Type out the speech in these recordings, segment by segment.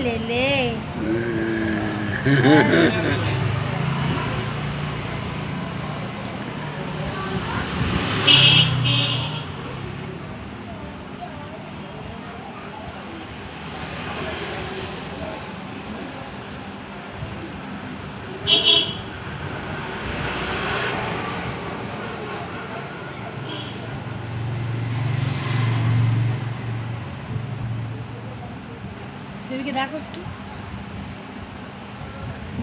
ले ले বেবিকে ডাকো একটু,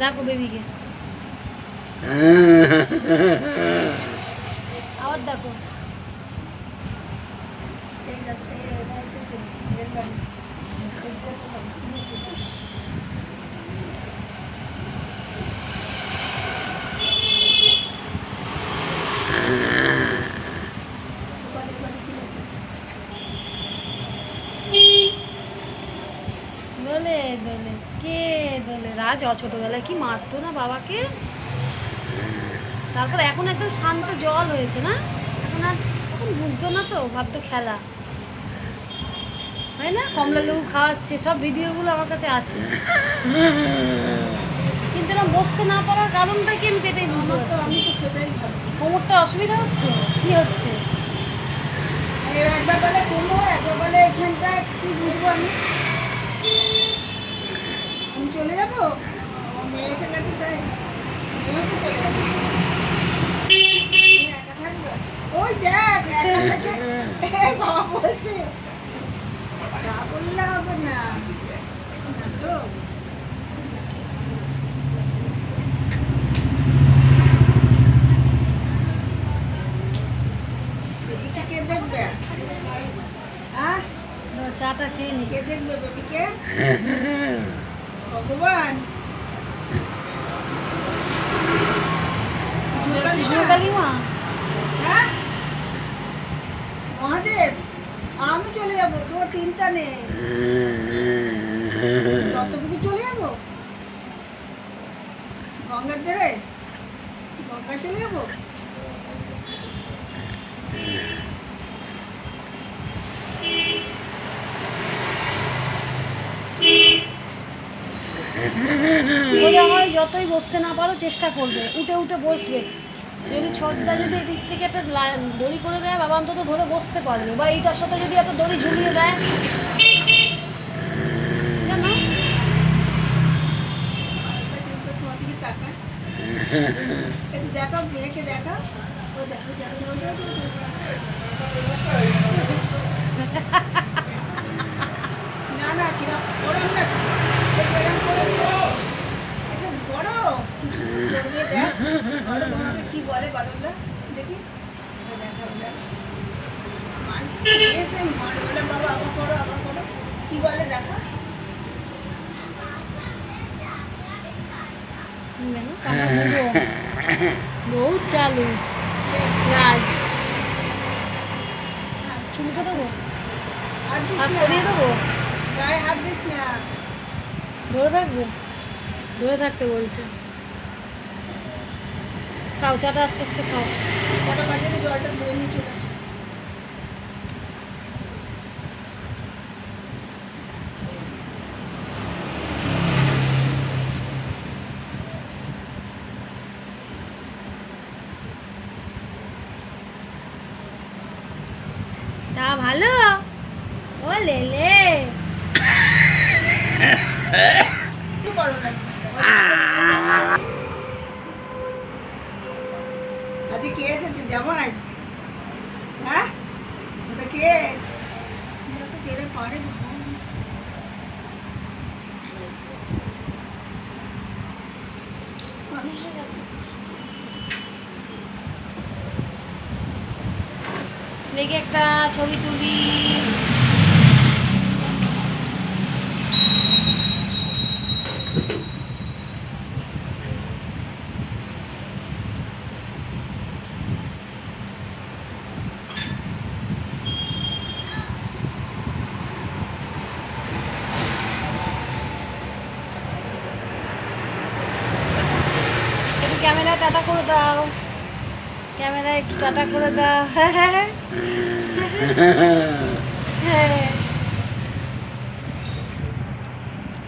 ডাকো বেবিকে, আবার ডাকো। দোলে দোলে কে দোলে, রাজ ছোটবেলায় কি মারতো না বাবাকে, তারপর এখন একদম শান্ত জল হয়েছে না, এখন আর এখন বুঝতো না তো, ভাবতো খেলা, তাই না? কমলা লেবু খাওয়াচ্ছে, সব ভিডিওগুলো আমার কাছে আছে, কিন্তু না বসতে না পারার কারণটা কি আমি এটাই বুঝতে পারছি। কোমরটা অসুবিধা হচ্ছে, কি হচ্ছে? একবার বলে কোমর, একবার বলে এখানটা, কি বুঝবো আমি? আমি চলে যাবো, আমার মেয়ে এসে গেছে তাই তো চলে যাবো, একা থাকবো। ওই দেখ একা থেকে বাবা বলছে, তা বললে হবে না তো। বেবিকে কে দেখবে? হ্যাঁ, চাটা খেয়ে নি। কে দেখবে বেবিকে? ভগবান, কৃষ্ণকালী মা, হ্যাঁ মহাদেব, আমি চলে যাবো, তোমার চিন্তা নেই, ততটুকু চলে যাবো, গঙ্গার ধারে, গঙ্গায় চলে যাবো। বোঝা হয় যতই বসতে না পারো চেষ্টা করবে, উঠে উঠে বসবে। যদি ছোটটা যদি এদিক থেকে একটা দড়ি করে দেয়, বাবা অন্তত ধরে বসতে পারবে, বা এইটার সাথে যদি একটা দড়ি ঝুলিয়ে দেয়, জানো? তোমার দিকে তাকা, একটু দেখাও, মেয়েকে দেখাও, ও দেখো দেখো দেখো, না না কিরম ওরম না, এরম করে বড় করবে, দেখ বড় তোমাকে কি বলে বাদলদা, দেখি এসে মার বলে বাবা আবার করো আবার করো, কি বলে দেখা। বহুত চালু রাজ, চুলকে দেবো, হাত সরিয়ে দেবো, গায়ে হাত দিস না, ধরে থাকবো, ধরে থাকতে বলছে। খাও চাটা, আস্তে আস্তে খাও। কটা বাজে জলটা ধরে নিয়ে চলে আসে। তা ভালো, ও লেলে আজকে কে এসেছে যেমন, হ্যাঁ ওটা কে, কে রে পারে মানুষের দেখি একটা ছবি তুলি। ক্যামেরা টাটা করে দাও, ক্যামেরা একটু টাটা করে দাও। হ্যাঁ হ্যাঁ হ্যাঁ।